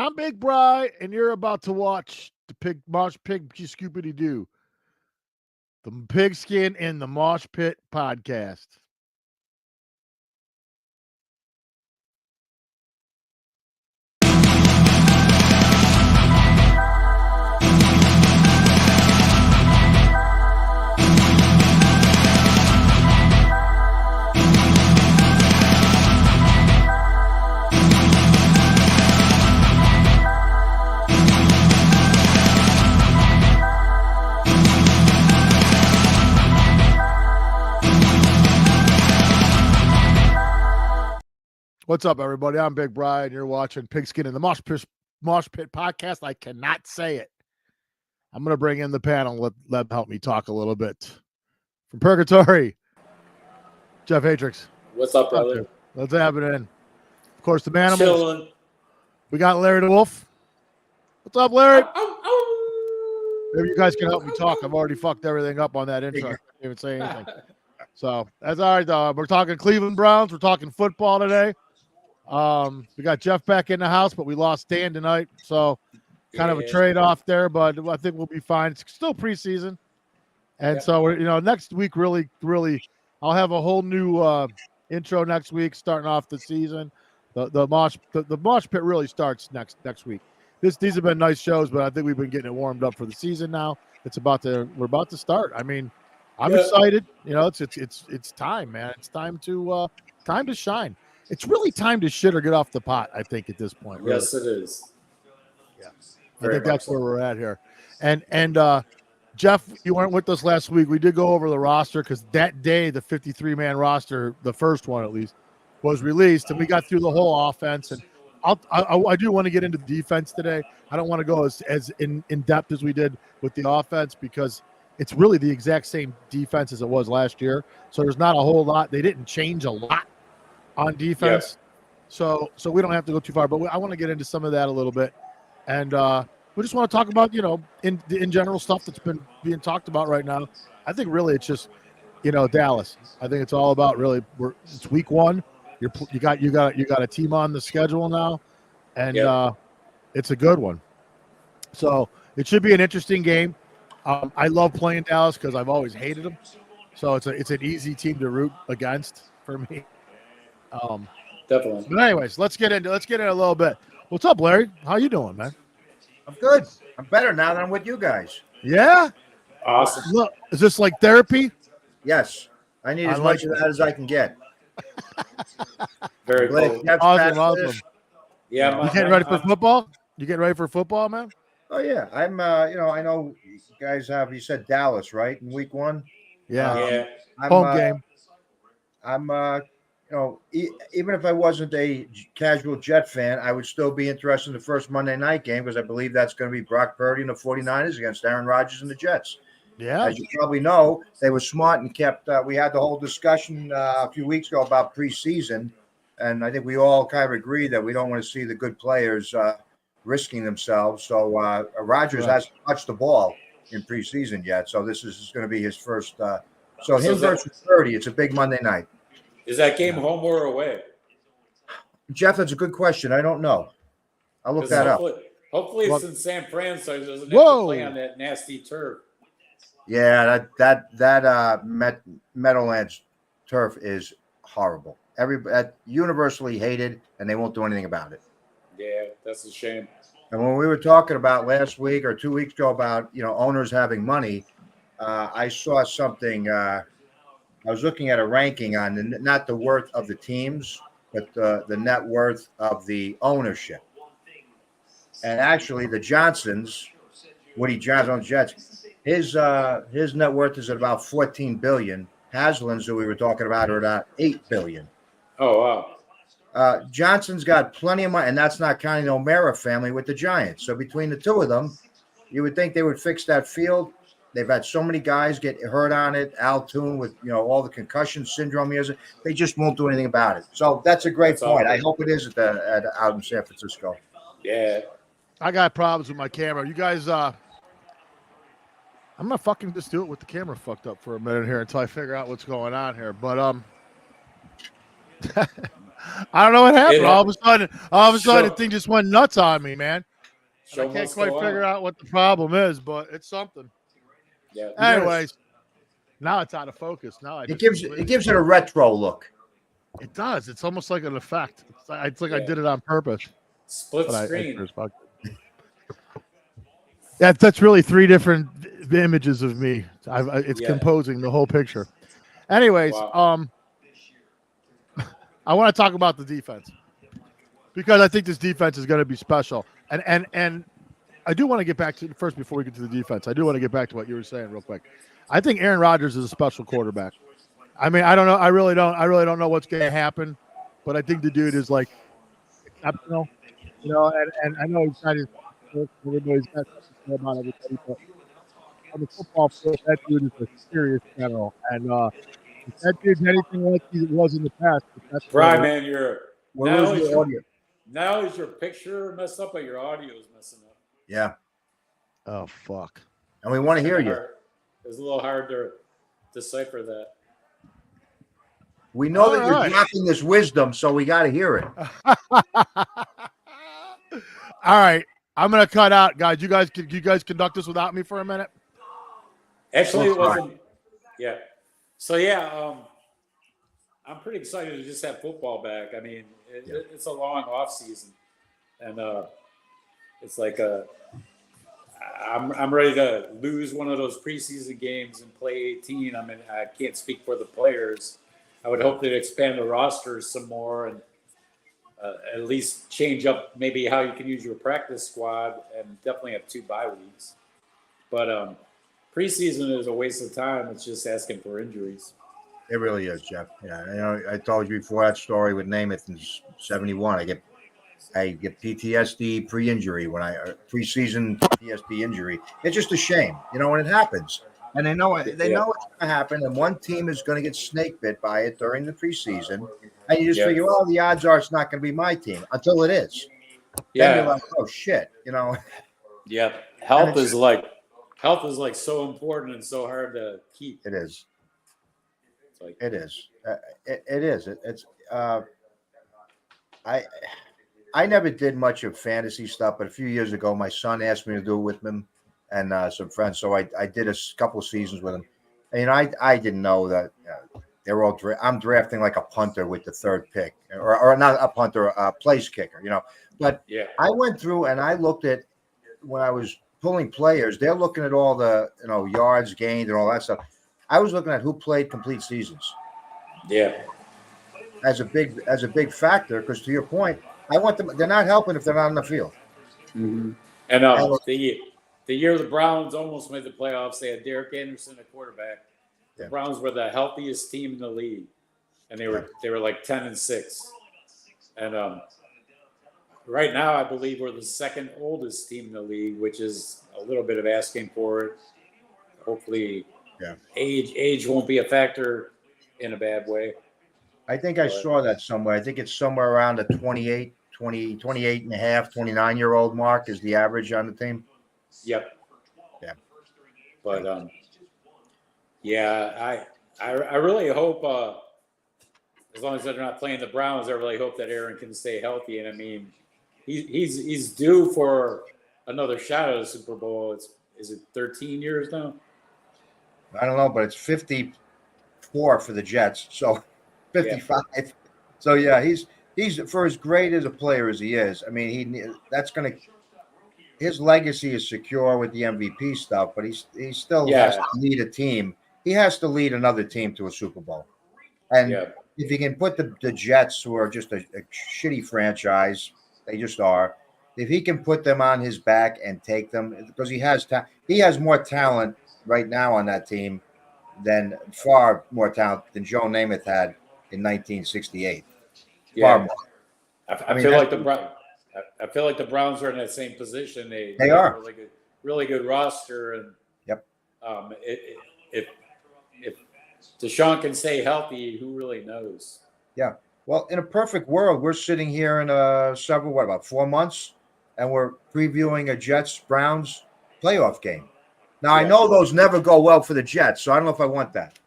I'm Big Bri, and you're about to watch the Mosh Pig Scoopity Doo, the Pigskin in the Mosh Pit podcast. What's up, everybody? I'm Big Bri, and you're watching Pigskin in the Mosh Pit podcast. I cannot say it. I'm going to bring in the panel. Let them help me talk a little bit. From Purgatory, Jeff Hatrix. What's up, brother? What's happening? Of course, the man. Chilling. We got Larry the Wolf. What's up, Larry? Maybe you guys can help me talk. I've already fucked everything up on that intro. I can't even say anything. So that's all right, though. We're talking Cleveland Browns. We're talking football today. We got Jeff back in the house, but we lost Dan tonight, so kind of a trade-off there, but I think we'll be fine. It's still preseason, and so next week really I'll have a whole new intro next week, starting off the season. The mosh pit really starts next week. These have been nice shows, but I think we've been getting it warmed up for the season now. We're about to start. I mean, I'm excited. It's time, man. It's time to shine. It's really time to shit or get off the pot, I think, at this point. Really. Yes, it is. Yeah. I think that's where we're at here. And Jeff, you weren't with us last week. We did go over the roster because that day, the 53-man roster, the first one at least, was released, and we got through the whole offense. And I do want to get into the defense today. I don't want to go as in depth as we did with the offense because it's really the exact same defense as it was last year. So there's not a whole lot. They didn't change a lot on defense, so we don't have to go too far, but I want to get into some of that a little bit, and we just want to talk about in general stuff that's been being talked about right now. I think really it's just Dallas. I think it's all about really it's week one. You got a team on the schedule now, and it's a good one. So it should be an interesting game. I love playing Dallas because I've always hated them, so it's an easy team to root against for me. Definitely. But anyways, let's get into a little bit. What's up, Larry? How you doing, man? I'm good. I'm better now than I'm with you guys. Yeah. Awesome. Look, is this like therapy? Yes. I need as much of that as I can get. Very cool. Awesome. Yeah. You getting ready for football? You getting ready for football, man? Oh yeah. I'm I know you guys you said Dallas, right? In week one? Yeah. Home game. I'm even if I wasn't a casual Jet fan, I would still be interested in the first Monday night game because I believe that's going to be Brock Purdy and the 49ers against Aaron Rodgers and the Jets. Yeah. As you probably know, they were smart and kept we had the whole discussion a few weeks ago about preseason, and I think we all kind of agree that we don't want to see the good players risking themselves. So Rodgers hasn't touched the ball in preseason yet, so this is going to be his first. So him versus Purdy, it's a big Monday night. Is that game home or away? Jeff, that's a good question. I don't know. I'll look that up. Hopefully it's in San Fran, so he doesn't have to play on that nasty turf. Yeah, that Meadowlands turf is horrible. Universally hated, and they won't do anything about it. Yeah, that's a shame. And when we were talking about last week or 2 weeks ago about owners having money, I saw something. I was looking at a ranking on not the worth of the teams, but the net worth of the ownership. And actually, the Johnsons, Woody Johnson on the Jets, his net worth is at about $14 billion. Haslam's, who we were talking about, are about $8 billion. Oh wow! Johnson's got plenty of money, and that's not counting the O'Mara family with the Giants. So between the two of them, you would think they would fix that field. They've had so many guys get hurt on it. Al Toon with all the concussion syndrome he has. They just won't do anything about it. So that's a great point. I hope it is out in San Francisco. Yeah. I got problems with my camera. You guys, I'm gonna fucking just do it with the camera fucked up for a minute here until I figure out what's going on here. But I don't know what happened. It All of a sudden, Show- the thing just went nuts on me, man. And I Show can't must quite go figure on. out what the problem is, but it's something. Yeah. Anyways, now it's out of focus. Now It gives it a retro look. It does. It's almost like an effect. It's like I Yeah. did it on purpose. Split But screen. That's really three different images of me. It's Yeah. composing the whole picture. Anyways, Wow. I want to talk about the defense because I think this defense is going to be special. And I do want to get back to first before we get to the defense. I do want to get back to what you were saying real quick. I think Aaron Rodgers is a special quarterback. I mean, I don't know. I really don't know what's going to happen, but I think the dude is like exceptional. You know, and I know he's got his everybody's got something to say about everybody, but on the football field, that dude is a serious general. And if that dude's anything like he was in the past, that's Brian, man, we're losing your audio. Now is your picture messed up, but your audio is messing up. Yeah. Oh fuck. And we want to hear you. It's a little hard to decipher that. We know that you're dropping this wisdom, so we got to hear it. All right, I'm gonna cut out, guys. You guys conduct this without me for a minute. Actually, it wasn't. Yeah. So yeah, I'm pretty excited to just have football back. I mean, it's a long off season, and it's like I'm ready to lose one of those preseason games and play 18. I mean, I can't speak for the players. I would hope they'd expand the rosters some more and at least change up maybe how you can use your practice squad, and definitely have 2 bye weeks. But preseason is a waste of time. It's just asking for injuries. It really is, Jeff. Yeah, you know, I told you before that story with Namath in '71. I get PTSD pre-injury preseason PTSD injury. It's just a shame, you know, when it happens, and they know it's going to happen, and one team is going to get snake bit by it during the preseason, and you just figure, well, the odds are it's not going to be my team until it is. Yeah. Then you're like, oh shit, you know. Yeah, health is like so important and so hard to keep. It is. It's like, it is. It is. It's. I never did much of fantasy stuff, but a few years ago, my son asked me to do it with him and some friends. So I did a couple seasons with him. And I didn't know that they're all. I'm drafting like a punter with the 3rd pick, or not a punter, a place kicker, you know. But I went through and I looked at when I was pulling players. They're looking at all the yards gained and all that stuff. I was looking at who played complete seasons. Yeah. As a big factor, because to your point, I want them. They're not helping if they're not on the field. Mm-hmm. And the year the Browns almost made the playoffs, they had Derek Anderson at quarterback. The Browns were the healthiest team in the league, and they were like 10-6. And right now, I believe we're the 2nd oldest team in the league, which is a little bit of asking for it. Hopefully, age won't be a factor in a bad way. I think I saw that somewhere. I think it's somewhere around the 28 and a half, 29-year-old mark is the average on the team. Yep. Yeah. But I really hope as long as they're not playing the Browns, I really hope that Aaron can stay healthy. And I mean, he's due for another shot at a Super Bowl. Is it 13 years now? I don't know, but it's 54 for the Jets. So 55. Yeah. So yeah, he's for as great as a player as he is. I mean, his legacy is secure with the MVP stuff, but he still has to lead a team. He has to lead another team to a Super Bowl. And if he can put the Jets, who are just a shitty franchise, they just are. If he can put them on his back and take them, because he has more talent right now on that team far more talent than Joe Namath had in 1968. Yeah, I feel like the Browns are in that same position. They are really good roster, and if Deshaun can stay healthy, who really knows? Yeah. Well, in a perfect world, we're sitting here in about 4 months, and we're previewing a Jets-Browns playoff game. Now, I know those never go well for the Jets, so I don't know if I want that.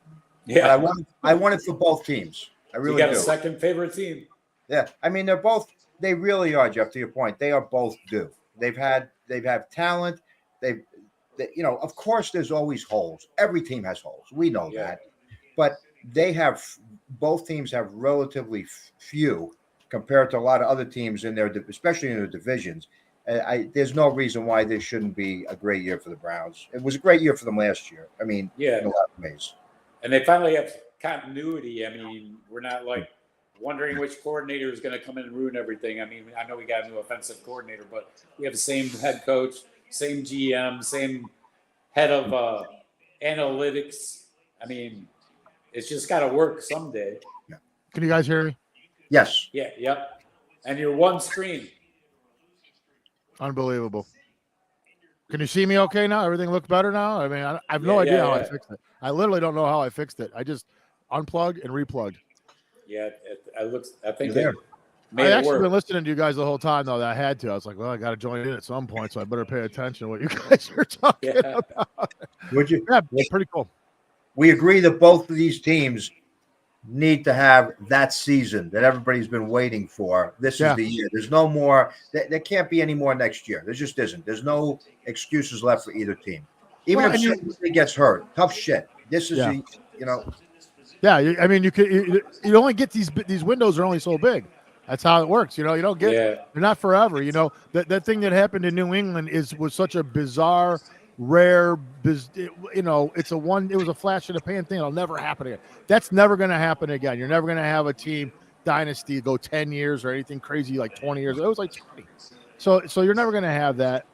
Yeah. But I want it for both teams. I really do. You got a second favorite team? Yeah, I mean they're both. They really are, Jeff. To your point, they are both due. They've have talent. Of course, there's always holes. Every team has holes. We know that, but both teams have relatively few compared to a lot of other teams in their, especially in their divisions. There's no reason why this shouldn't be a great year for the Browns. It was a great year for them last year. I mean, in a lot of ways. And they finally have continuity. I mean, we're not like wondering which coordinator is going to come in and ruin everything. I mean, I know we got a new offensive coordinator, but we have the same head coach, same GM, same head of analytics. I mean, it's just got to work someday. Yeah. Can you guys hear me? Yes. Yeah. Yep. And you're one screen. Unbelievable. Can you see me okay now? Everything looks better now? I mean, I have no idea how I fixed it. I literally don't know how I fixed it. I just unplugged and replugged. Yeah, I think I actually been listening to you guys the whole time, though. That I had to. I was like, well, I got to join in at some point, so I better pay attention to what you guys are talking about. Would you? Yeah, pretty cool. We agree that both of these teams need to have that season that everybody's been waiting for. This is the year. There's no more. There can't be any more next year. There just isn't. There's no excuses left for either team. Even if somebody gets hurt, tough shit. This is Yeah, I mean, you only get these windows are only so big. That's how it works. You don't get. They're not forever. That thing that happened in New England was such a bizarre, rare. It was a flash in the pan thing. It'll never happen again. That's never going to happen again. You're never going to have a team dynasty go 10 years or anything crazy like 20 years. It was like 20. So you're never going to have that.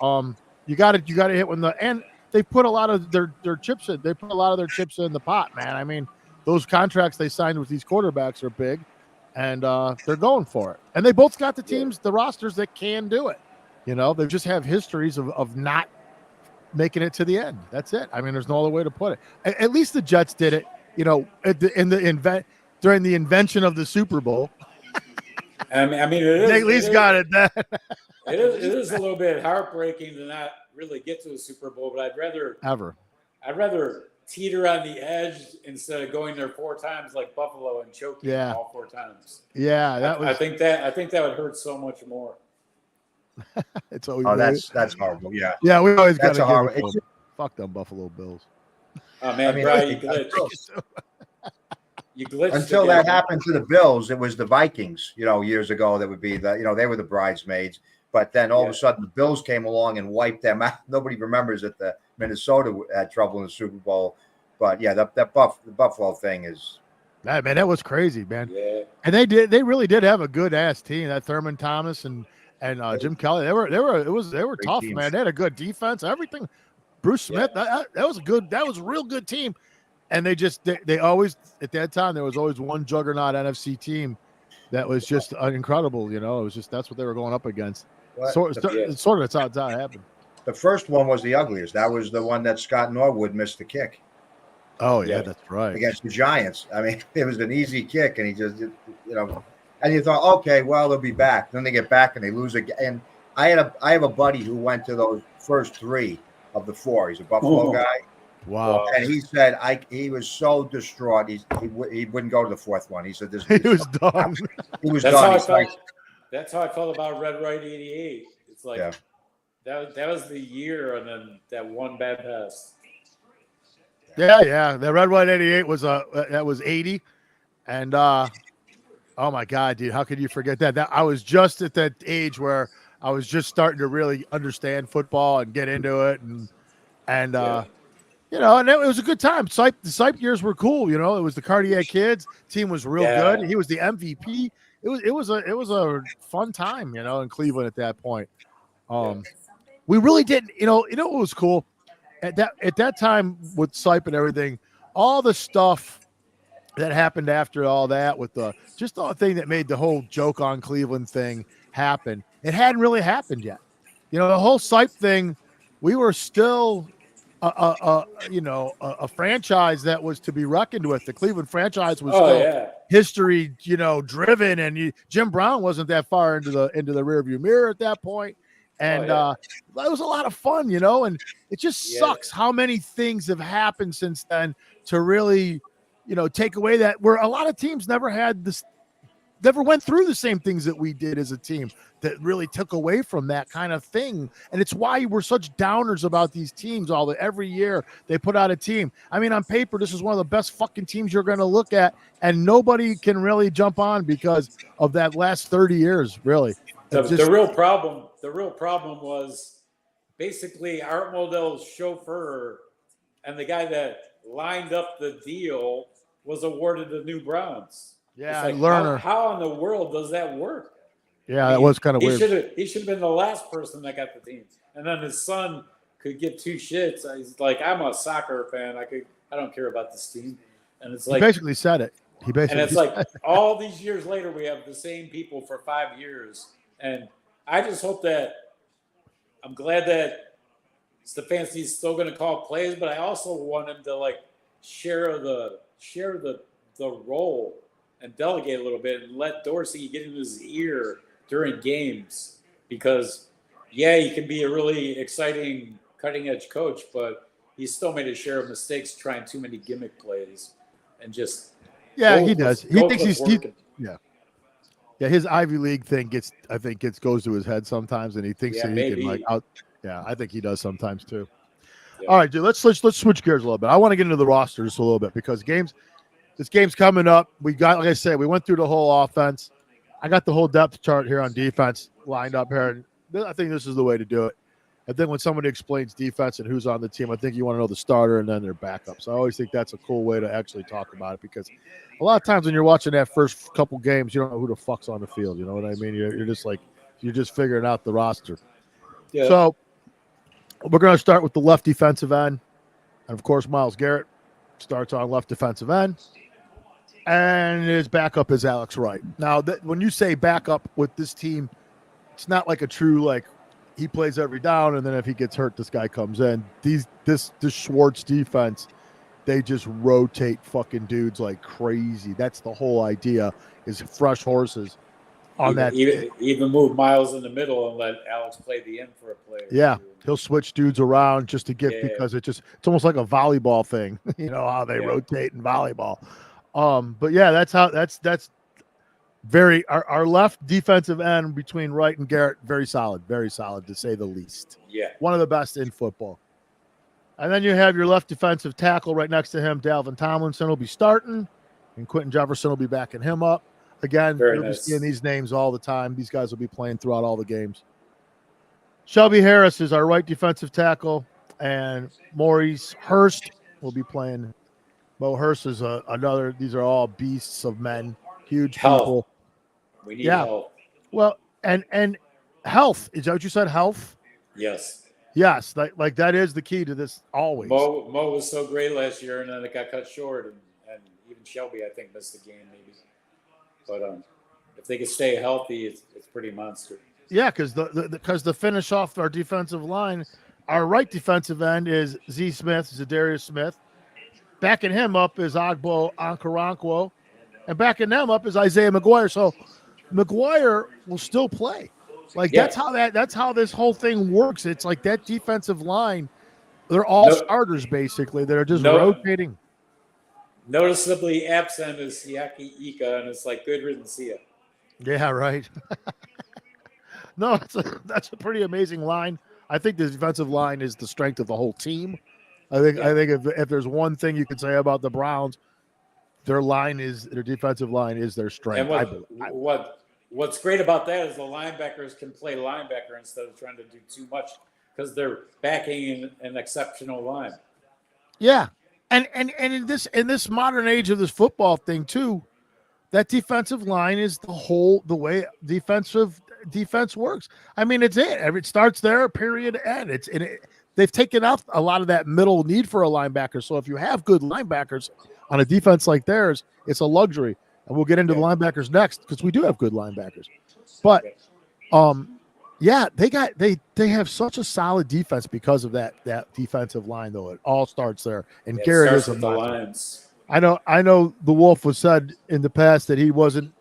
You got to hit when and they put a lot of their chips in. They put a lot of their chips in the pot, man. I mean, those contracts they signed with these quarterbacks are big, and they're going for it. And they both got the teams, the rosters that can do it. They just have histories of not making it to the end. That's it. I mean, there's no other way to put it. At least the Jets did it. During the invention of the Super Bowl. I mean, they at least got it. It is a little bit heartbreaking to not really get to the Super Bowl, but I'd rather teeter on the edge instead of going there 4 times like Buffalo and choking all 4 times. Yeah, I think that would hurt so much more. It's always that's horrible. Yeah, we always got to horrible. Fuck them Buffalo Bills. Oh man, Brian, you glitched. You glitched until that happened to the Bills. It was the Vikings, years ago. That would be they were the bridesmaids. But then all of a sudden, the Bills came along and wiped them out. Nobody remembers that the Minnesota had trouble in the Super Bowl. But yeah, the Buffalo thing is. Man, that was crazy, man. Yeah. And they really did have a good ass team. That Thurman Thomas and Jim Kelly, they were tough, teams. Man. They had a good defense, everything. Bruce Smith, that was a real good team. And they always at that time there was always one juggernaut NFC team that was just incredible. It was just that's what they were going up against. Sort of that's how it happened. The first one was the ugliest. That was the one that Scott Norwood missed the kick. Oh yeah, that's right. Against the Giants. I mean, it was an easy kick, and he just and you thought, okay, well they'll be back. Then they get back and they lose again. And I have a buddy who went to those first 3 of the 4. He's a Buffalo guy. Wow. And he said he was so distraught he wouldn't go to the 4th one. He said this. He was done. He was done. That's how I felt about Red Right 88. It's like that was the year, and then that one bad pass. Yeah. The Red White 88 was that was 80, and oh my God, dude, how could you forget that? I was just at that age where I was just starting to really understand football and get into it, and and it was a good time. The Sipe years were cool. It was the Cardiac Kids team was real good. He was the MVP. It was a fun time, in Cleveland at that point. We really didn't, what was cool at that time with Sipe and everything, all the stuff that happened after all that with the thing that made the whole joke on Cleveland thing happen. It hadn't really happened yet. The whole Sipe thing, we were still a franchise that was to be reckoned with. The Cleveland franchise was still history, driven, and Jim Brown wasn't that far into the rearview mirror at that point. And that was a lot of fun, and it just sucks how many things have happened since then to really, take away that where a lot of teams never had this never went through the same things that we did as a team that really took away from that kind of thing. And it's why we're such downers about these teams. Every year they put out a team. I mean, on paper, this is one of the best fucking teams you're going to look at, and nobody can really jump on because of that last 30 years, really. The real problem was basically Art Modell's chauffeur and the guy that lined up the deal was awarded the New Browns. Yeah, like, Lerner. How in the world does that work? Yeah, that was kind of weird. He should have been the last person that got the team, and then his son could give two shits. He's like, I'm a soccer fan. I don't care about this team, and it's like he basically said it. And it's like all these years later, we have the same people for 5 years, and I just hope that I'm glad that Stefanski's still going to call plays, but I also want him to like share the role and delegate a little bit and let Dorsey get in his ear during games, because he can be a really exciting cutting edge coach, but he's still made a share of mistakes trying too many gimmick plays and just he does. He thinks his Ivy League thing goes to his head sometimes, and he thinks that he can like out. Yeah, I think he does sometimes too. Yeah. All right, dude, let's switch gears a little bit. I want to get into the roster just a little bit because this game's coming up. We got, like I said, we went through the whole offense. I got the whole depth chart here on defense lined up here, and I think this is the way to do it. I think when somebody explains defense and who's on the team, I think you want to know the starter and then their backups. I always think that's a cool way to actually talk about it, because a lot of times when you're watching that first couple games, you don't know who the fuck's on the field. You know what I mean? You're just figuring out the roster. Yeah. So we're going to start with the left defensive end. And, of course, Myles Garrett starts on left defensive end. And his backup is Alex Wright. Now, when you say backup with this team, it's not like a true, like, he plays every down, and then if he gets hurt, this guy comes in. This Schwartz defense, they just rotate fucking dudes like crazy. That's the whole idea, is fresh horses on that. Even move Myles in the middle and let Alex play the end for a player. Yeah, he'll switch dudes around just to get because it's almost like a volleyball thing. You know how they rotate in volleyball. But yeah, that's very our left defensive end between Wright and Garrett, very solid to say the least. Yeah, one of the best in football. And then you have your left defensive tackle right next to him. Dalvin Tomlinson will be starting, and Quentin Jefferson will be backing him up. Again, you'll be seeing these names all the time. These guys will be playing throughout all the games. Shelby Harris is our right defensive tackle, and Maurice Hurst will be playing. Mo Hurst is another. These are all beasts of men, huge people. We need health. Well, and health. Is that what you said? Health? Yes. Yes, like that is the key to this always. Mo was so great last year, and then it got cut short, and even Shelby, I think, missed the game maybe. But if they could stay healthy, it's pretty monster. Yeah, because the finish off our defensive line, our right defensive end is Zadarius Smith. Backing him up is Agbo Okoronkwo, and backing them up is Isaiah McGuire. So McGuire will still play. That's how this whole thing works. It's like that defensive line, they're all starters basically. They're just rotating. Noticeably absent is Siaki Ika, and it's like good riddance here. Yeah, right. No, that's a pretty amazing line. I think the defensive line is the strength of the whole team. I think if there's one thing you can say about the Browns, their defensive line is their strength. And what's great about that is the linebackers can play linebacker instead of trying to do too much because they're backing an exceptional line. Yeah. And in this modern age of this football thing too, that defensive line is the way defense works. I mean, it's it. It starts there, period, end. They've taken out a lot of that middle need for a linebacker. So if you have good linebackers on a defense like theirs, it's a luxury. And we'll get into the linebackers next because we do have good linebackers. But they have such a solid defense because of that defensive line, though. It all starts there. And Garrett is the lines. I know the Wolf was said in the past that he wasn't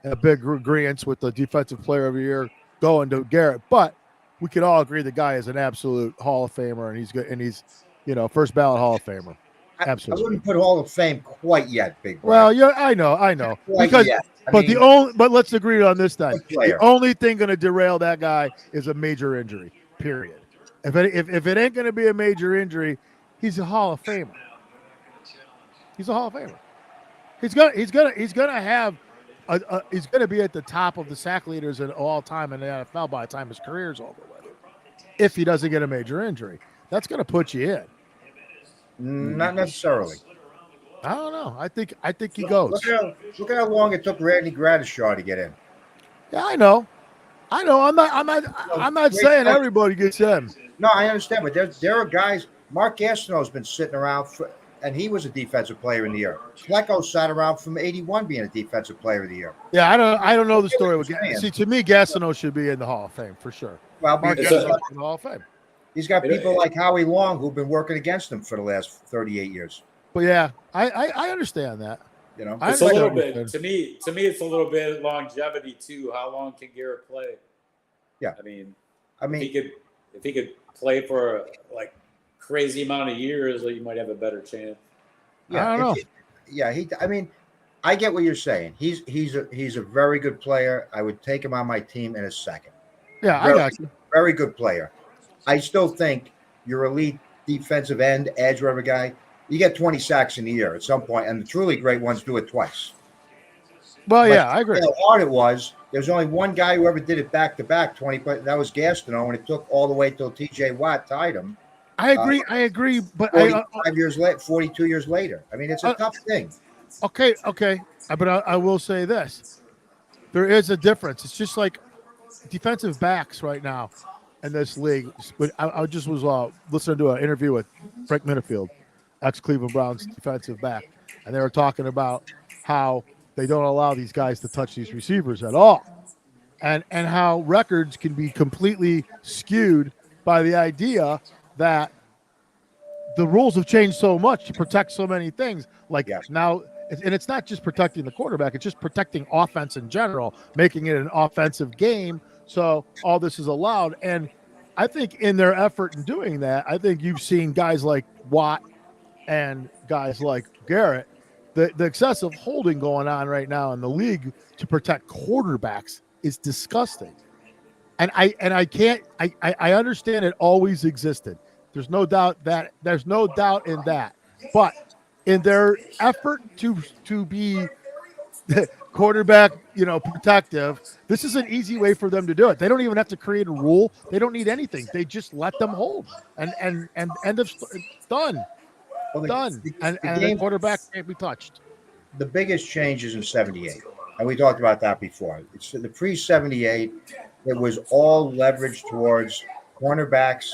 a big agreement with the defensive player of the year going to Garrett, but we could all agree the guy is an absolute Hall of Famer, and he's good, and he's first ballot Hall of Famer. Absolutely. I wouldn't put Hall of Fame quite yet, Big Bri. Well, yeah, I know. Quite Because, yet. but let's agree on this then. Good player. The only thing going to derail that guy is a major injury. Period. If it ain't going to be a major injury, he's a Hall of Famer. He's a Hall of Famer. He's gonna have he's gonna be at the top of the sack leaders in all time in the NFL by the time his career's over with. If he doesn't get a major injury, that's gonna put you in. Not necessarily. I don't know. I think he goes. Look at how long it took Randy Gradishaw to get in. Yeah, I know. I'm not saying everybody gets in. No, I understand, but there are guys. Mark Gastineau's been sitting around and he was a defensive player in the year. Flecko sat around from '81 being a defensive player of the year. Yeah, I don't know the story with Gastineau. See, to me, Gastineau should be in the Hall of Fame for sure. Well, Mark Gastineau in the Hall of Fame. He's got people like Howie Long who've been working against him for the last 38 years. But yeah, I understand that. You know, it's a little bit to me. It's a little bit longevity too. How long can Garrett play? Yeah, I mean, if he could play for like crazy amount of years, you might have a better chance. Yeah, I don't know. I get what you're saying. He's a very good player. I would take him on my team in a second. Yeah, I got you. Very good player. I still think your elite defensive end, edge, whatever guy, you get 20 sacks in a year at some point, and the truly great ones do it twice. Well, yeah, I agree. How hard it was. There's only one guy who ever did it back to back 20, but that was Gastineau, and it took all the way till T.J. Watt tied him. I agree, but 42 years later. I mean, it's a tough thing. Okay, but I will say this: there is a difference. It's just like defensive backs right now in this league. But I just was listening to an interview with Frank Minifield, ex-Cleveland Browns defensive back, and they were talking about how they don't allow these guys to touch these receivers at all, and how records can be completely skewed by the idea that the rules have changed so much to protect so many things. Like now, and it's not just protecting the quarterback; it's just protecting offense in general, making it an offensive game. So all this is allowed, and I think in their effort in doing that, I think you've seen guys like Watt and guys like Garrett. The excessive holding going on right now in the league to protect quarterbacks is disgusting. And I understand it always existed. There's no doubt in that. But in their effort to be quarterback, protective, this is an easy way for them to do it. They don't even have to create a rule. They don't need anything. They just let them hold and end of done. Well, Done. And the quarterback can't be touched. The biggest change is in 78. And we talked about that before. It's the pre-78. It was all leveraged towards cornerbacks.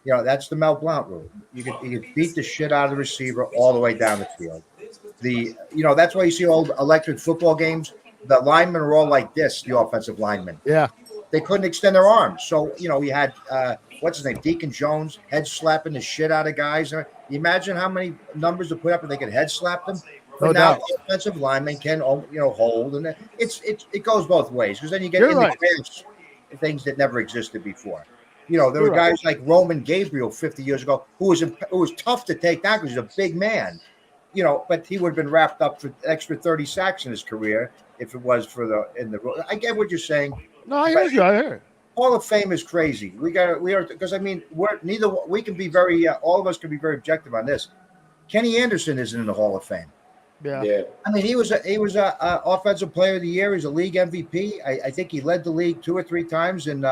That's the Mel Blount rule. You could beat the shit out of the receiver all the way down the field. That's why you see old electric football games. The linemen are all like this, the offensive linemen. Yeah. They couldn't extend their arms. So, we had, what's his name, Deacon Jones, head slapping the shit out of guys. You imagine how many numbers to put up if they could head slap them. But now offensive linemen can, hold. And it goes both ways, because then you get the things that never existed before. There were guys like Roman Gabriel 50 years ago who was tough to take down because he's a big man. But he would have been wrapped up for extra 30 sacks in his career if it was I get what you're saying. No, I hear you. I hear it. Hall of Fame is crazy. We can be very, all of us can be very objective on this. Kenny Anderson isn't in the Hall of Fame. Yeah. I mean, he was a offensive player of the year. He's a league MVP. I think he led the league 2 or 3 times in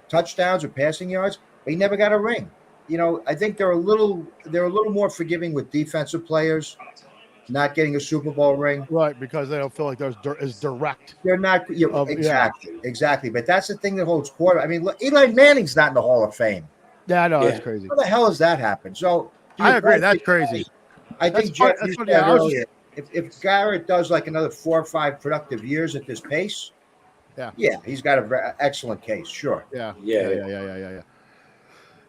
touchdowns or passing yards, but he never got a ring. I think they're a little more forgiving with defensive players not getting a Super Bowl ring. Right, because they don't feel like there's is direct. They're not exactly. But that's the thing that holds quarter. I mean, look, Eli Manning's not in the Hall of Fame. Yeah, I know, that's crazy. How the hell has that happened? So I agree, that's crazy. I think Jeff, you said earlier, if Garrett does like another 4 or 5 productive years at this pace, he's got an excellent case. Sure. Yeah.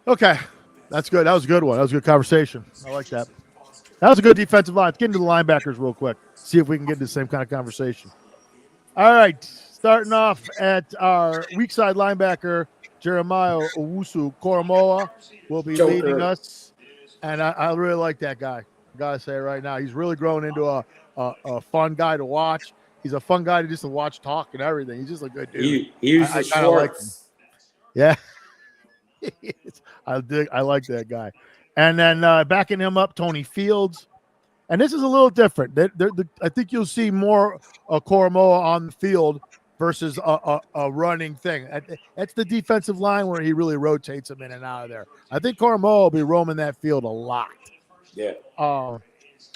Okay, that's good. That was a good one. That was a good conversation. I like that. That was a good defensive line. Let's get into the linebackers real quick. See if we can get into the same kind of conversation. All right, starting off at our weak side linebacker, Jeremiah Owusu-Koramoah will be leading us. And I really like that guy. I gotta say right now, he's really grown into a fun guy to watch. He's a fun guy to just to watch talk and everything. He's just a good dude. He uses I kind of like him. Schwartz. Yeah, I like that guy. And then backing him up, Tony Fields. And this is a little different. I think you'll see more Koromoa on the field versus a running thing. That's the defensive line where he really rotates him in and out of there. I think Koromoa will be roaming that field a lot. Yeah.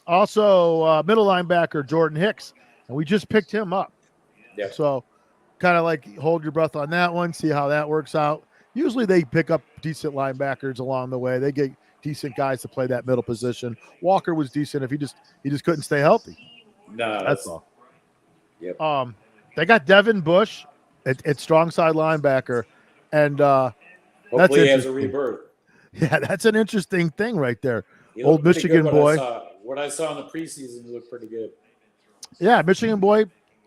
Also, middle linebacker Jordan Hicks, and we just picked him up. Yeah. So kind of like hold your breath on that one, see how that works out. Usually they pick up decent linebackers along the way. They get decent guys to play that middle position. Walker was decent if he just couldn't stay healthy. No, that's all. Yep. They got Devin Bush at strong side linebacker, and hopefully he has a rebirth. Yeah, that's an interesting thing right there. Old Michigan boy. What I saw in the preseason looked pretty good. Yeah, Michigan boy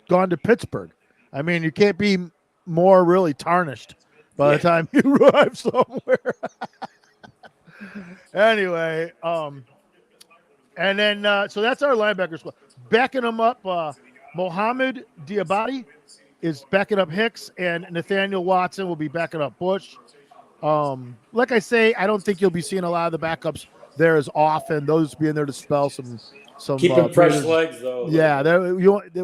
gone to Pittsburgh. I mean, you can't be more really tarnished by the time you arrive somewhere. Anyway, and then so that's our linebacker squad. Backing them up, Mohamed Diabate is backing up Hicks, and Nathaniel Watson will be backing up Bush. Like I say, I don't think you'll be seeing a lot of the backups there as often. Those being there to spell some keeping fresh legs though. Yeah, there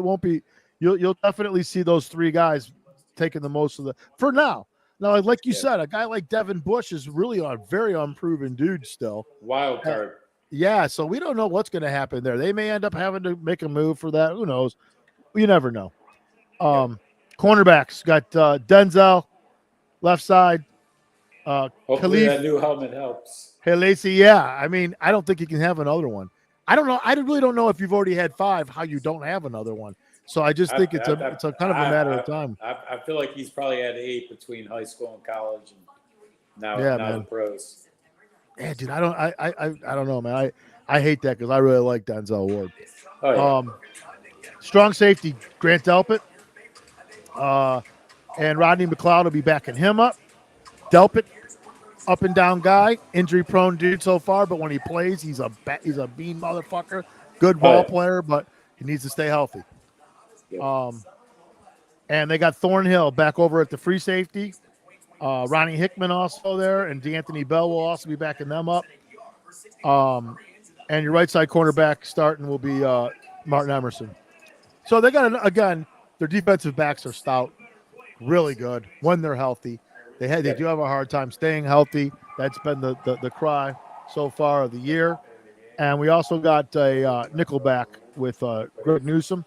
won't be. You'll definitely see those three guys taking the most of the for now. Now, like you said, a guy like Devin Bush is really a very unproven dude still. Wild card. Yeah, so we don't know what's going to happen there. They may end up having to make a move for that. Who knows? You never know. Cornerbacks got Denzel, left side. Hopefully Khalif, that new helmet helps. Hey, Lacey, yeah. I mean, I don't think you can have another one. I don't know. I really don't know if you've already had 5, how you don't have another one. So I just think it's a kind of a matter of time. I feel like he's probably had 8 between high school and college, and now the pros. Yeah, dude, I don't know, man. I hate that because I really like Denzel Ward. Oh, yeah. Strong safety, Grant Delpit. And Rodney McLeod will be backing him up. Delpit, up and down guy, injury prone dude so far, but when he plays, he's a bean motherfucker. Good ball player, but he needs to stay healthy. And they got Thornhill back over at the free safety. Ronnie Hickman also there, and DeAnthony Bell will also be backing them up. And your right side cornerback starting will be Martin Emerson. So they got, again, their defensive backs are stout, really good when they're healthy. They do have a hard time staying healthy. That's been the cry so far of the year. And we also got a nickelback with Greg Newsom,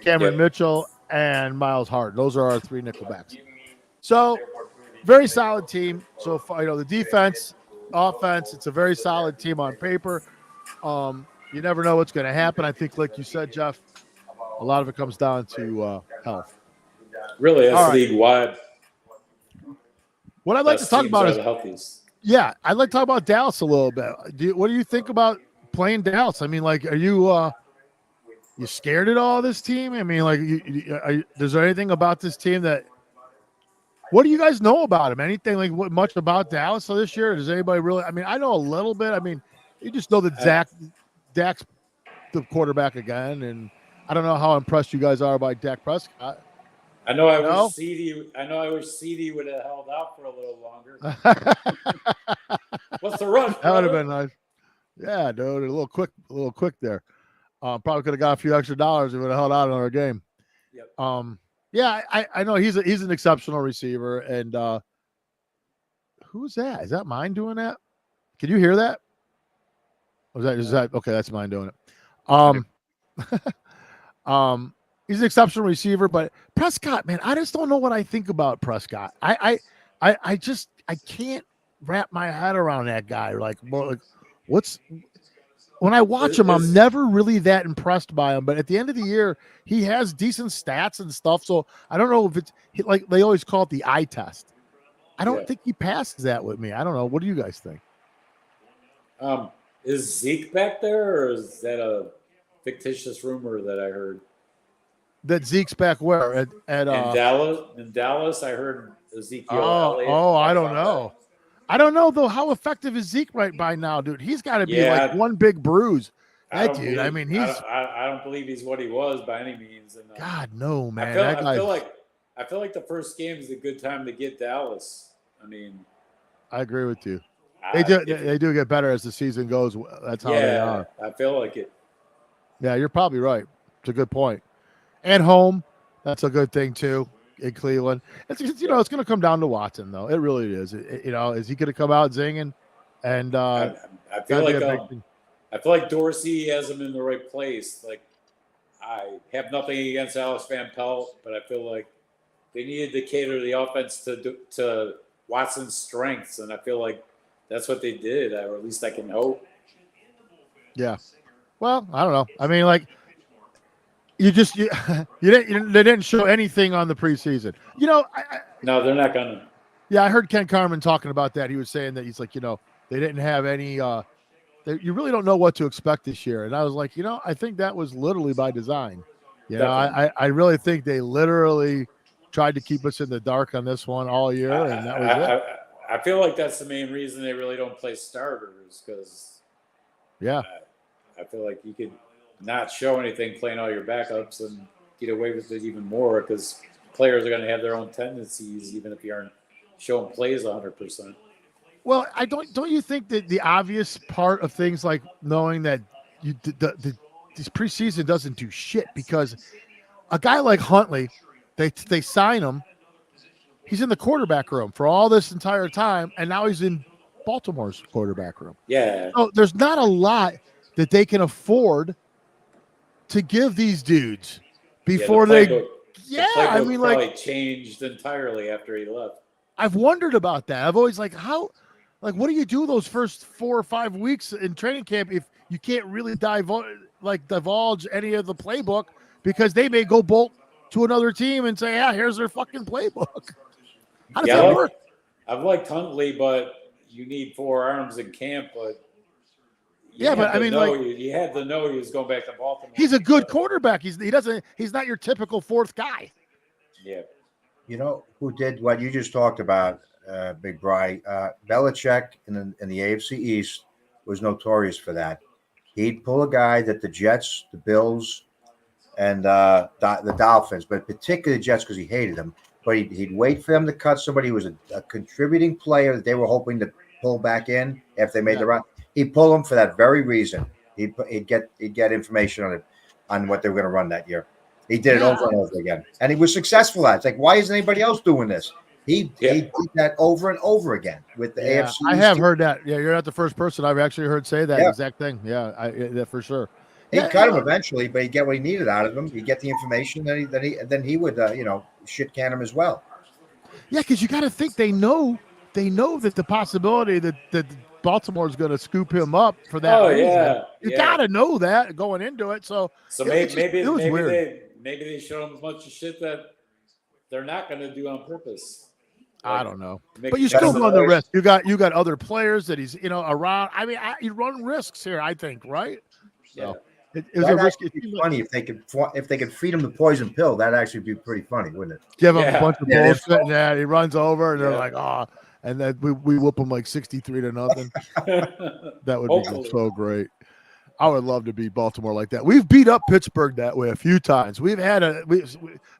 Cameron Mitchell, and Miles Hart. Those are our 3 nickelbacks. So very solid team so far. The defense, offense, it's a very solid team on paper. You never know what's going to happen. I think, like you said, Jeff, a lot of it comes down to health. Really, that's league-wide. What I'd like to talk about is the healthiest. Yeah, I'd like to talk about Dallas a little bit. What do you think about playing Dallas? I mean, like, are you scared at all of this team? I mean, like, is there anything about this team that? What do you guys know about him? Anything like much about Dallas this year? Does anybody really? I mean, I know a little bit. I mean, you just know that Dak's the quarterback again, and I don't know how impressed you guys are by Dak Prescott. I know I wish CD would have held out for a little longer. What's the rush? That would have been nice. Yeah, dude, a little quick there. Probably could have got a few extra dollars if it would have held out another game. Yep. Yeah, I know he's an exceptional receiver. And who's that? Is that mine doing that? Can you hear that? Is that okay? That's mine doing it. He's an exceptional receiver, but Prescott, man, I just don't know what I think about Prescott. I can't wrap my head around that guy. Like what's when I watch him, I'm never really that impressed by him. But at the end of the year, he has decent stats and stuff. So I don't know if it's like they always call it the eye test. I don't think he passes that with me. I don't know. What do you guys think? Is Zeke back there, or is that a fictitious rumor that I heard? That Zeke's back where? At in Dallas? In Dallas, I heard Ezekiel. I don't know. I don't know though. How effective is Zeke right by now, dude? He's got to be like one big bruise. That dude. I mean, he's. I don't believe he's what he was by any means. And God, no, man. I feel like the first game is a good time to get Dallas. I mean, I agree with you. They do get better as the season goes. That's how they are. I feel like it. Yeah, you're probably right. It's a good point. And home, that's a good thing too in Cleveland. It's it's going to come down to Watson though. It really is. Is he going to come out zinging? And I feel like Dorsey has him in the right place. Like, I have nothing against Alex Van Pelt, but I feel like they needed to cater the offense to Watson's strengths, and I feel like that's what they did, or at least I can hope. Yeah. Well, I don't know. I mean, like, they didn't show anything on the preseason. No, they're not gonna. Yeah, I heard Ken Carman talking about that. He was saying that he's like, they didn't have any. You really don't know what to expect this year, and I was like, I think that was literally by design. I really think they literally tried to keep us in the dark on this one all year, and that was it. I feel like that's the main reason they really don't play starters, because I feel like you could not show anything playing all your backups and get away with it even more, because players are going to have their own tendencies, even if you aren't showing plays 100%. Well, don't you think that the obvious part of things like knowing that this preseason doesn't do shit, because a guy like Huntley, they sign him, he's in the quarterback room for all this entire time, and now he's in Baltimore's quarterback room. Yeah. So there's not a lot that they can afford to give these dudes before the playbook probably changed entirely after he left. I've wondered about that. I've always what do you do those first 4 or 5 weeks in training camp if you can't really divulge any of the playbook, because they may go bolt to another team and say, here's their fucking playbook. How does that work? I've liked Huntley, but you need 4 arms in camp. But you had to know he was going back to Baltimore. He's a good quarterback. He's not your typical fourth guy. Yeah. You know who did what you just talked about, BigBri? Belichick in the AFC East was notorious for that. He'd pull a guy that the Jets, the Bills, and the Dolphins, but particularly the Jets, because he hated them. But he'd wait for them to cut somebody who was a contributing player that they were hoping to pull back in if they made the run. He'd pull them for that very reason. He'd get information on what they were going to run that year. He did it over and over again, and he was successful at it. It's like, why isn't anybody else doing this? He did that over and over again with the AFC. I have heard that. Yeah, you're not the first person I've actually heard say that exact thing. Yeah, for sure. He'd cut him eventually, but he'd get what he needed out of him. He'd get the information, then he would shit can him as well. Yeah, because you got to think they know that the possibility that Baltimore is going to scoop him up for that reason. You got to know that going into it. So maybe they show him a bunch of shit that they're not going to do on purpose. I don't know, but you still run the risk. You got other players that he's around. I mean, you run risks here. I think, right? So. It was a risk. It'd be funny if they could feed him the poison pill. That'd actually be pretty funny, wouldn't it? Give him a bunch of bullshit, and he runs over, and they're like, and then we whoop him like 63-0. That would be so great. I would love to beat Baltimore like that. We've beat up Pittsburgh that way a few times. We've had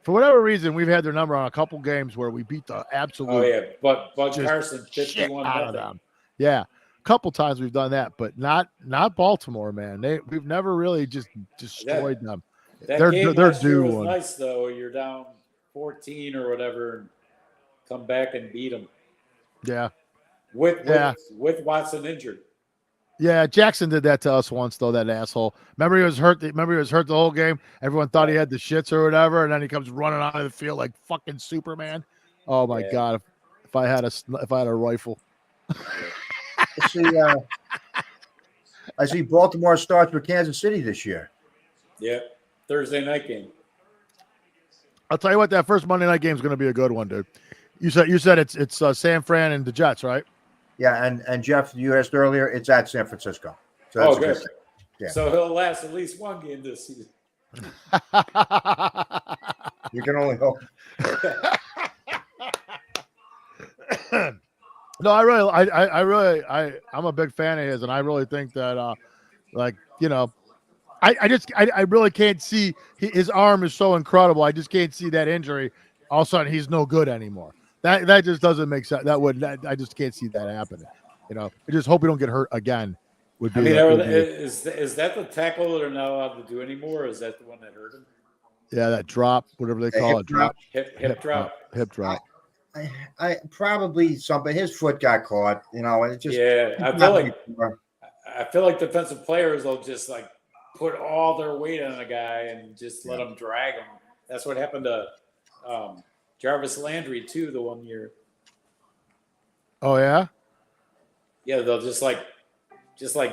for whatever reason, we've had their number on a couple games where we beat the absolute. Oh yeah, but Carson 51 out of them. Yeah. Couple times we've done that, but not Baltimore, man. We've never really just destroyed them. They're due one. Nice though. You're down 14 or whatever, and come back and beat them. Yeah. With Watson injured. Yeah, Jackson did that to us once though. That asshole. Remember he was hurt. The whole game. Everyone thought he had the shits or whatever, and then he comes running out of the field like fucking Superman. Oh my god! If I had a rifle. I see Baltimore starts with Kansas City this year. Yeah, Thursday night game. I'll tell you what, that first Monday night game is going to be a good one, dude. You said it's San Fran and the Jets, right? Yeah, and Jeff, you asked earlier, it's at San Francisco. So that's good. Yeah. So he'll last at least one game this season. You can only hope. No, I'm a big fan of his, and I really think that, like, you know, I really can't see his arm is so incredible. I just can't see that injury. All of a sudden, he's no good anymore. That just doesn't make sense. I just can't see that happening. You know, I just hope we don't get hurt again. I mean, is that the tackle they're not allowed to do anymore? Or is that the one that hurt him? Yeah, that drop, whatever they call it, drop, hip drop. hip drop. I probably something. His foot got caught. You know, it just I feel like defensive players will just like put all their weight on a guy and just let him drag him. That's what happened to Jarvis Landry too the one year. Oh yeah. Yeah, they'll just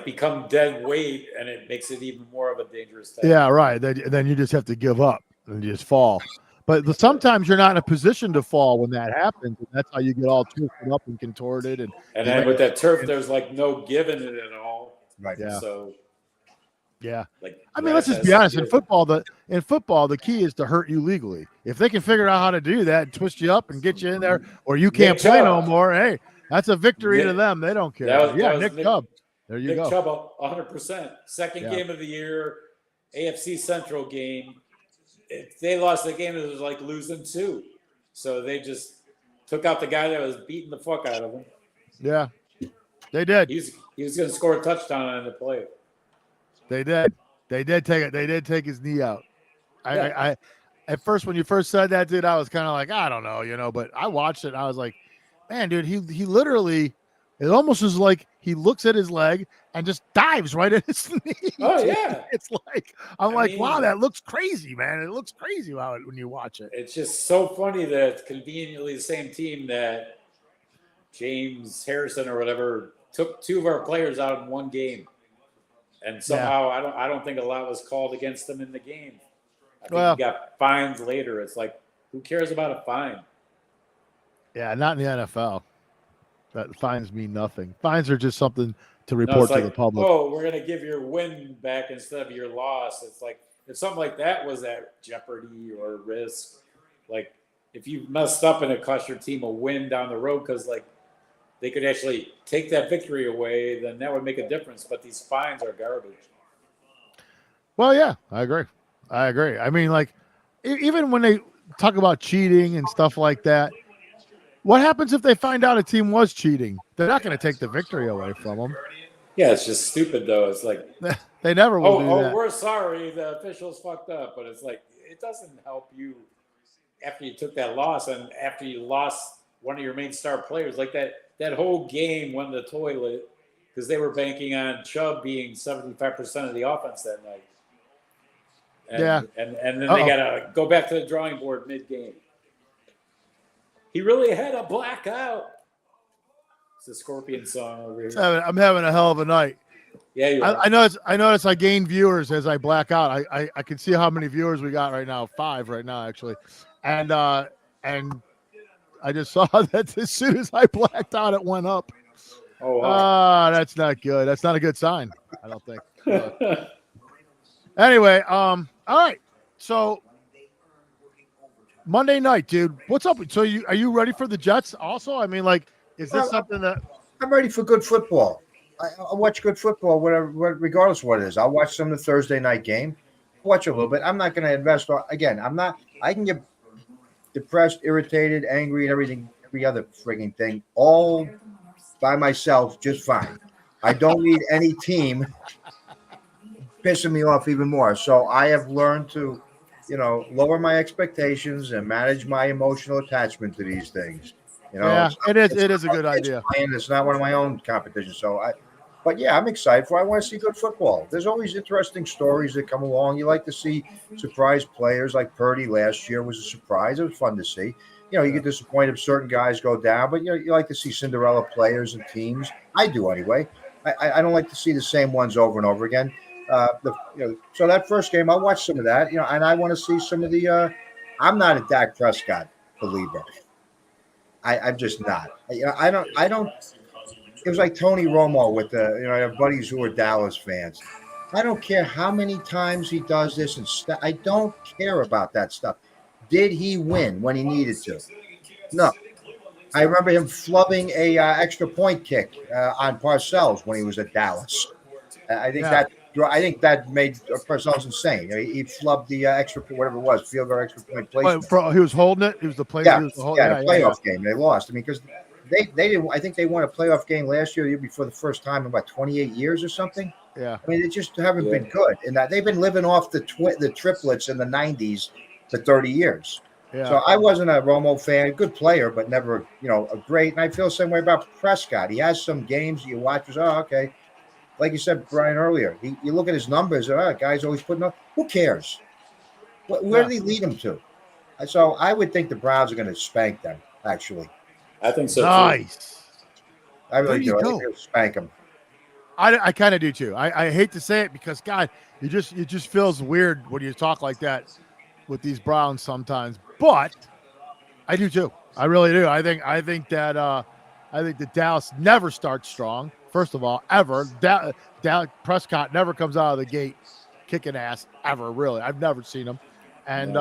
become dead weight, and it makes it even more of a dangerous tackle. Yeah, right. Then you just have to give up and you just fall. But sometimes you're not in a position to fall when that happens, and that's how you get all twisted up and contorted. And then with that turf, there's like no giving it at all. Right. Yeah. So. Yeah. Like, I mean, let's just be honest. In football, the key is to hurt you legally. If they can figure out how to do that, and twist you up and get you in there, or you can't play no more, hey, that's a victory to them. They don't care. Nick Chubb. There you go. Nick Chubb, 100%. Second game of the year, AFC Central game. If they lost the game, it was like losing 2. So they just took out the guy that was beating the fuck out of him. Yeah, they did. He was going to score a touchdown on the play. They did. They did take his knee out. I at first, when you first said that, dude, I was kind of like, I don't know, you know, but I watched it and I was like, man, dude, he literally, it almost is like he looks at his leg and just dives right at his knee. Oh, yeah. It's like, I mean, wow, that looks crazy, man. It looks crazy when you watch it. It's just so funny that it's conveniently the same team that James Harrison or whatever took 2 of our players out in one game. And somehow I don't think a lot was called against them in the game. I think he got fines later. It's like, who cares about a fine? Yeah, not in the NFL. That fines mean nothing. Fines are just something to report to the public. Oh, we're gonna give your win back instead of your loss. It's like if something like that was at jeopardy or risk, like if you messed up and it cost your team a win down the road because like they could actually take that victory away, then that would make a difference. But these fines are garbage. Well, yeah, I agree. I mean, like, even when they talk about cheating and stuff like that, what happens if they find out a team was cheating? They're not going to take the victory away from them. Yeah, it's just stupid, though. It's like they never will do that. Oh, we're sorry. The officials fucked up. But it's like it doesn't help you after you took that loss and after you lost one of your main star players like that. That whole game went the toilet because they were banking on Chubb being 75% of the offense that night. And then they got to go back to the drawing board mid-game. He really had a blackout. It's a Scorpion song over here. I'm having a hell of a night. Yeah, you are. I notice I gain viewers as I black out. I can see how many viewers we got right now. 5 right now, actually. And I just saw that as soon as I blacked out, it went up. Oh, wow. That's not good. That's not a good sign, I don't think. Anyway, all right. So Monday night, dude, what's up? So are you ready for the Jets also? I mean, like, is this something that I'm ready for good football? I watch good football, regardless of what it is. I'll watch some of the Thursday night game. Watch a little bit. I'm not going to invest. Again, I'm not. I can get depressed, irritated, angry, and every other frigging thing, all by myself, just fine. I don't need any team pissing me off even more. So I have learned to, lower my expectations and manage my emotional attachment to these things. It is a good idea. And it's not one of my own competitions. But yeah, I'm excited for. I want to see good football. There's always interesting stories that come along. You like to see surprise players like Purdy last year was a surprise. It was fun to see. You get disappointed if certain guys go down, but you like to see Cinderella players and teams. I do anyway. I don't like to see the same ones over and over again. So that first game, I'll watch some of that. And I want to see some of the. I'm not a Dak Prescott believer. I'm just not. I don't. It was like Tony Romo with I have buddies who are Dallas fans. I don't care how many times he does this and I don't care about that stuff. Did he win when he needed to? No. I remember him flubbing a extra point kick on Parcells when he was at Dallas. I think that made Parcells insane. He flubbed the extra whatever it was, field goal extra point placement. He was holding it. He was the play. Yeah, he was the playoff game. They lost. I mean, because they didn't. I think they won a playoff game last year, the year before, the first time in about 28 years or something. Yeah. I mean, they just haven't been good, and they've been living off the triplets in the 90s for 30 years. Yeah. So I wasn't a Romo fan, good player, but never, a great. And I feel the same way about Prescott. He has some games you watch, okay. Like you said, Brian, earlier, you look at his numbers, guy's always putting up. Who cares? Where did he lead them to? So I would think the Browns are going to spank them, actually. I think so, nice. too. I really do. I think they'll spank them. I kind of do, too. I hate to say it because, God, it just feels weird when you talk like that with these Browns sometimes. But I do, too. I really do. I think that Dallas never starts strong. First of all, ever. Prescott never comes out of the gate kicking ass ever, really. I've never seen him. And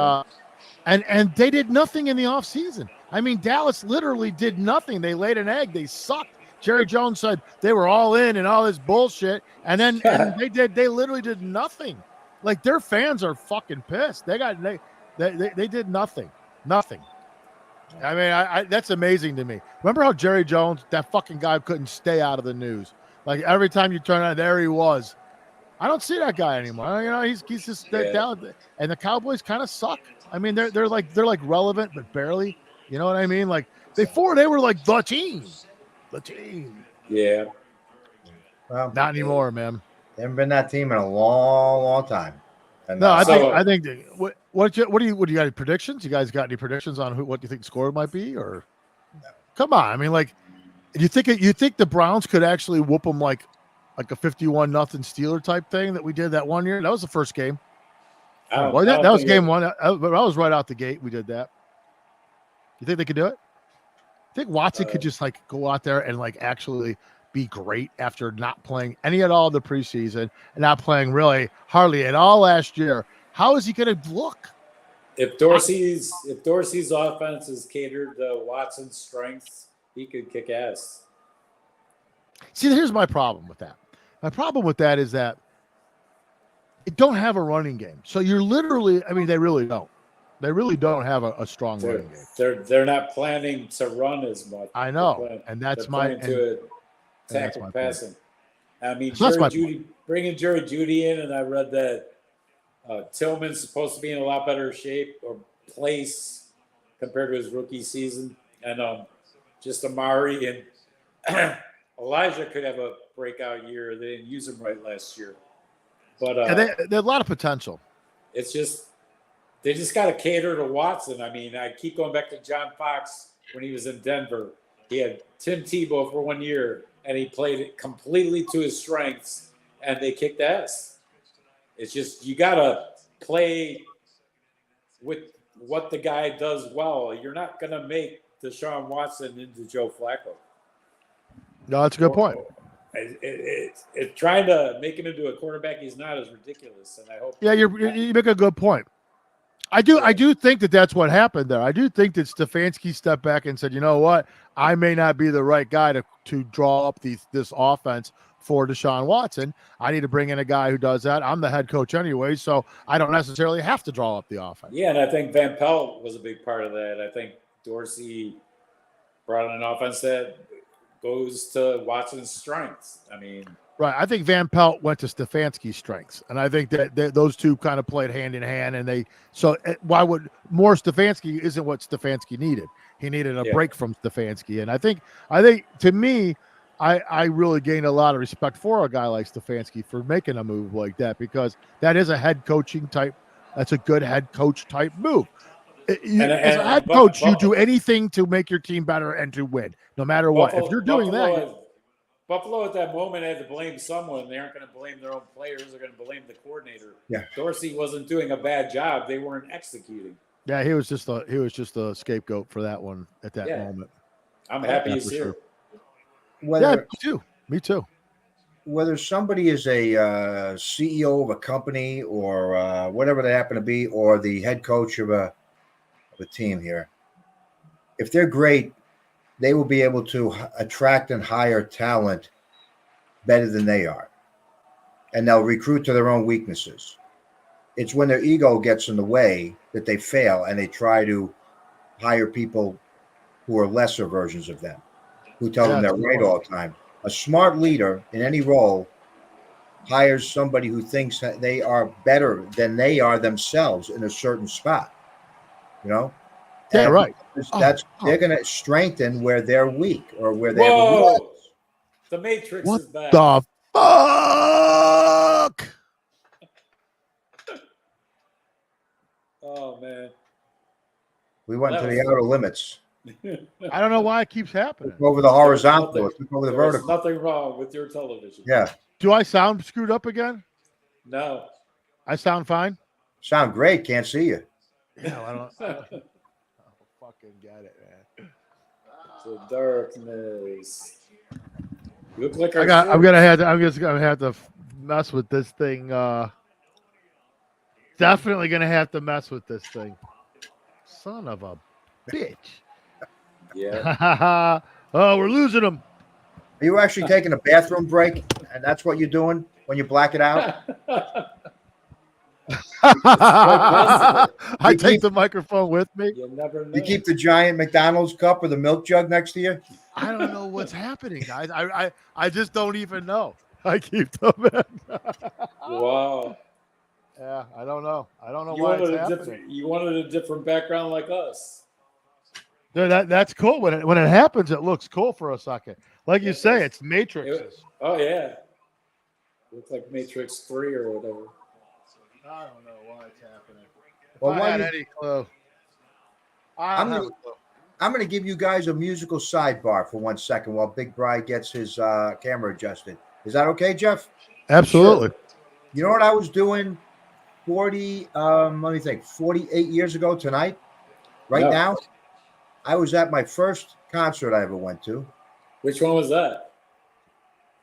and they did nothing in the offseason. I mean, Dallas literally did nothing. They laid an egg. They sucked. Jerry Jones said they were all in and all this bullshit. And then they literally did nothing. Like, their fans are fucking pissed. They did nothing. Nothing. I mean, that's amazing to me. Remember how Jerry Jones, that fucking guy, couldn't stay out of the news? Like, every time you turn on, there he was. I don't see that guy anymore. He's just down. And the Cowboys kind of suck. I mean, they're like relevant, but barely. You know what I mean? Like, before they were like the team. The team. Yeah. Well, not anymore, man. They haven't been that team in a long, long time. And, no, I think. What do you got? Any predictions? You guys got any predictions on what you think the score might be? Or come on, I mean, like, you think the Browns could actually whoop them like a 51-0 Steeler type thing that we did that one year? That was the first game. That was game one. But I was right out the gate. We did that. You think they could do it? I think Watson could just like go out there and like actually be great after not playing any at all in the preseason and not playing really hardly at all last year. How is he going to look? If Dorsey's offense is catered to Watson's strengths, he could kick ass. See, here's my problem with that. My problem with that is that they don't have a running game. So you're literally, I mean, they really don't. They really don't have a strong running game. They're not planning to run as much. I know, and that's my to tackle passing. I mean, bringing Jerry Jeudy in, and I read that Tillman's supposed to be in a lot better shape or place compared to his rookie season, and just Amari and Elijah could have a breakout year. They didn't use him right last year, but they had a lot of potential. It's just. They just got to cater to Watson. I mean, I keep going back to John Fox when he was in Denver. He had Tim Tebow for 1 year, and he played it completely to his strengths, and they kicked ass. It's just you got to play with what the guy does well. You're not going to make Deshaun Watson into Joe Flacco. No, that's a good point. It's trying to make him into a quarterback he's not is ridiculous, and I hope. Yeah, you make a good point. I do think that's what happened there. I do think that Stefanski stepped back and said, you know what, I may not be the right guy to draw up this offense for Deshaun Watson. I need to bring in a guy who does that. I'm the head coach anyway, so I don't necessarily have to draw up the offense. Yeah, and I think Van Pelt was a big part of that. I think Dorsey brought in an offense that goes to Watson's strengths. I mean, right. I think Van Pelt went to Stefanski's strengths, and I think that those two kind of played hand in hand. And why would more Stefanski isn't what Stefanski needed. He needed a break from Stefanski, and I think to me, I really gained a lot of respect for a guy like Stefanski for making a move like that, because that is a head coaching type. That's a good head coach type move. As a head coach, you do anything to make your team better and to win, no matter what. If you're doing that. Buffalo at that moment had to blame someone. They aren't going to blame their own players. They're going to blame the coordinator. Yeah. Dorsey wasn't doing a bad job. They weren't executing. Yeah, he was just a scapegoat for that one at that moment. I'm happy he's here. Sure. Me too. Whether somebody is a CEO of a company or whatever they happen to be, or the head coach of a team here, if they're great, they will be able to attract and hire talent better than they are. And they'll recruit to their own weaknesses. It's when their ego gets in the way that they fail and they try to hire people who are lesser versions of them, who tell them they're right all the time. A smart leader in any role hires somebody who thinks that they are better than they are themselves in a certain spot, you know? Yeah, And right. They're going to strengthen where they're weak or where they have a Whoa! The Matrix What is back. the fuck? Oh man. We went That to was the fun. outer limits. I don't know why it keeps happening. Took over the horizontal. It took over the There's vertical. nothing wrong with your television. Yeah. Do I sound screwed up again? No. I sound fine? Sound great. Can't see you. Yeah, I don't fucking get it, man. The darkness. You look like I'm just gonna have to mess with this thing. Definitely gonna have to mess with this thing. Son of a bitch. Yeah. Oh, we're losing them. Are you actually taking a bathroom break? And that's what you're doing when you black it out? I take the microphone with me. You never know. You keep the giant McDonald's cup with a milk jug next to you? I don't know what's happening, guys. I just don't even know. I keep them in. Wow. Yeah, I don't know. I don't know why it's happening. You wanted a different background like us. Dude, that's cool. When it happens, it looks cool for a second. Like you say, it's Matrixes. Oh yeah. Looks like Matrix 3 or whatever. I don't know why it's happening. Well, I had any clue. I'm going to give you guys a musical sidebar for 1 second while BigBri gets his camera adjusted. Is that okay, Jeff? Absolutely. Sure. You know what I was doing 48 years ago tonight? Right now? I was at my first concert I ever went to. Which one was that?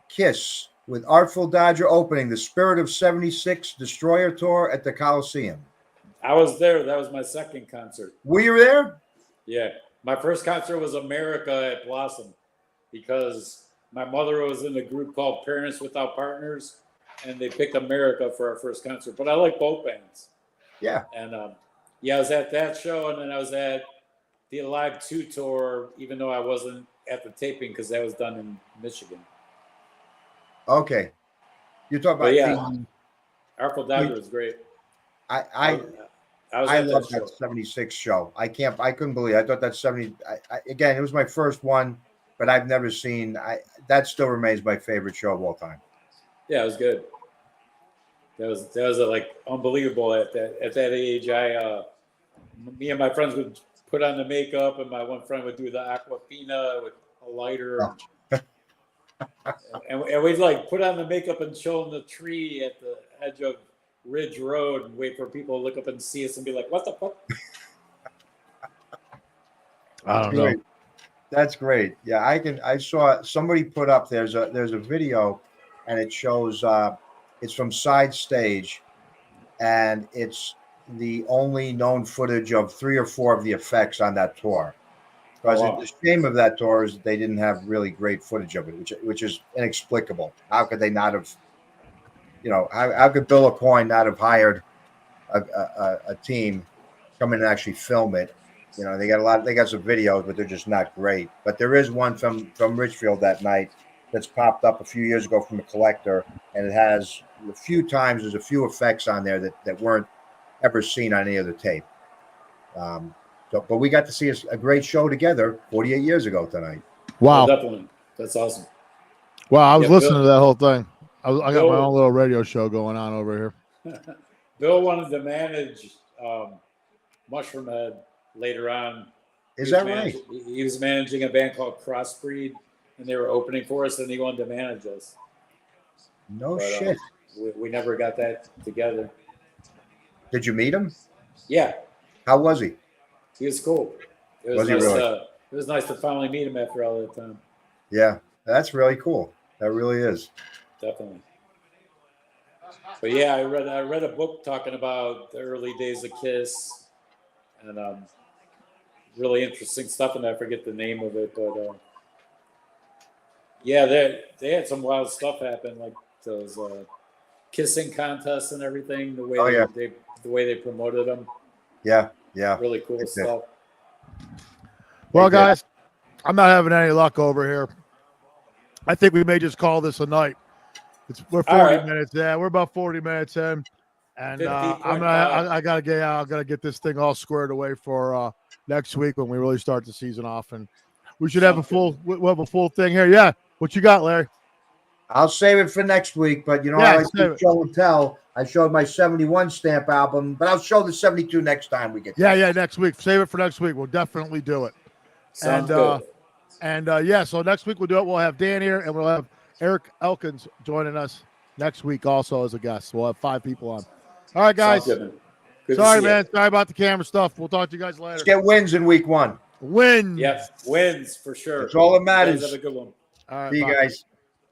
Kiss with Artful Dodger opening the Spirit of 76 Destroyer Tour at the Coliseum. I was there. That was my second concert. Were you there? Yeah. My first concert was America at Blossom because my mother was in a group called Parents Without Partners, and they picked America for our first concert. But I like both bands. Yeah. And I was at that show, and then I was at the Alive 2 tour, even though I wasn't at the taping because that was done in Michigan. Okay. You're talking about Artful Dodger was great. I love that 76 show. I couldn't believe it. I thought that 70 again, it was my first one, but I've never seen that still remains my favorite show of all time. Yeah, it was good. That was like unbelievable at that age. Me and my friends would put on the makeup, and my one friend would do the Aquafina with a lighter. Oh. And we'd like put on the makeup and show them the tree at the edge of Ridge Road and wait for people to look up and see us and be like, "What the fuck?" I don't know. That's great. Yeah, I saw somebody put up there's a video, and it shows it's from side stage, and it's the only known footage of 3 or 4 of the effects on that tour. Because the shame of that tour is that they didn't have really great footage of it, which is inexplicable. How could they not have? How could Bill Aucoin not have hired a team come in and actually film it? They got some videos, but they're just not great. But there is one from Richfield that night that's popped up a few years ago from a collector, and it has there's a few effects on there that weren't ever seen on any other tape. But we got to see a great show together 48 years ago tonight. Wow. Oh, definitely. That's awesome. Wow, I was listening to that whole thing. I got my own little radio show going on over here. Bill wanted to manage Mushroom Head later on. Is that right? He was managing a band called Crossbreed, and they were opening for us, and he wanted to manage us. No shit. We never got that together. Did you meet him? Yeah. How was he? He was cool. It was nice to finally meet him after all that time. Yeah, that's really cool. That really is. Definitely. But yeah, I read a book talking about the early days of Kiss, and really interesting stuff, and I forget the name of it, but yeah, they had some wild stuff happen, like those kissing contests and everything. The way the way they promoted them. Yeah. Really cool stuff. Well, guys, I'm not having any luck over here. I think we may just call this a night. We're 40 minutes. Yeah, we're about 40 minutes in, and I gotta get this thing all squared away for next week when we really start the season off, and we should have a full thing here. Yeah, what you got, Larry? I'll save it for next week, but I like to show and tell. I showed my 71 stamp album, but I'll show the 72 next time we get there. Yeah, next week. Save it for next week. We'll definitely do it. Sounds good. So next week we'll do it. We'll have Dan here, and we'll have Eric Elkins joining us next week also as a guest. We'll have 5 people on. All right, guys. Good, sorry, man. Sorry about the camera stuff. We'll talk to you guys later. Let's get wins in week 1. Wins. Yep, wins for sure. That's all that matters. Have a good one. All right, see you guys.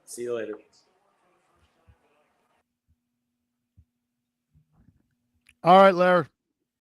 See you later. All right, Larry.